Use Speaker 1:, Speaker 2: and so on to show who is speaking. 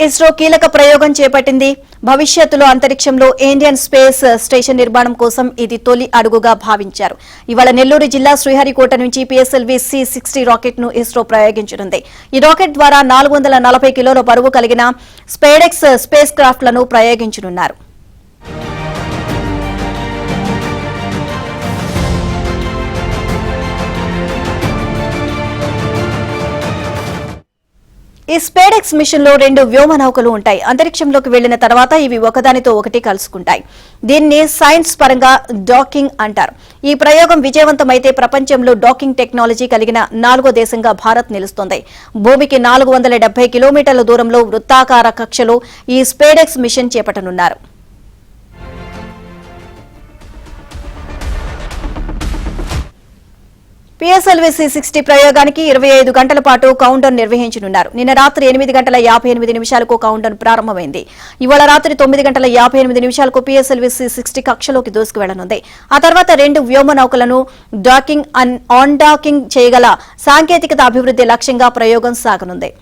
Speaker 1: ఇస్రో కీలక ప్రయోగం చేపట్టింది. భవిష్యత్తులో అంతరిక్షంలో ఇండియన్ స్పేస్ స్టేషన్ నిర్మాణం కోసం ఇది తొలి అడుగుగా భావించారు. ఇవాళ నెల్లూరు జిల్లా శ్రీహరికోట నుంచి PSLV C-60 రాకెట్ ను ఇస్రో ప్రయోగించనుంది. ఈ రాకెట్ ద్వారా 440 కిలోల బరువు కలిగిన స్పేడెక్స్ స్పేస్ క్రాఫ్ట్ లను ప్రయోగించనున్నారు. ఈ స్పేడెక్స్ మిషన్ లో 2 వ్యోమ నౌకలు ఉంటాయి. అంతరిక్షంలోకి వెళ్లిన తర్వాత ఇవి ఒకదానితో ఒకటి కలుసుకుంటాయి. దీన్ని సైన్స్ పరంగా డాకింగ్ అంటారు. ఈ ప్రయోగం విజయవంతమైతే ప్రపంచంలో డాకింగ్ టెక్నాలజీ కలిగిన 4వ దేశంగా భారత్ నిలుస్తుంది. భూమికి 470 కిలోమీటర్ల దూరంలో వృత్తాకార కక్షలో ఈ స్పేడెక్స్ మిషన్ చేపట్టనున్నారు. PSLV C-60 ప్రయోగానికి 25 గంటల పాటు కౌంటౌన్ నిర్వహించనున్నారు. నిన్న రాత్రి 8 గంటల 58 నిమిషాలకు కౌంటౌన్ ప్రారంభమైంది. ఇవాళ రాత్రి 9 గంటల 58 నిమిషాలకు PSLV C-60 కక్షలోకి దూసుకు వెళ్లనుంది. ఆ తర్వాత 2 వ్యోమ నౌకలను డాకింగ్, ఆన్ డాకింగ్ చేయగల సాంకేతికత అభివృద్ధి లక్ష్యంగా ప్రయోగం సాగనుంది.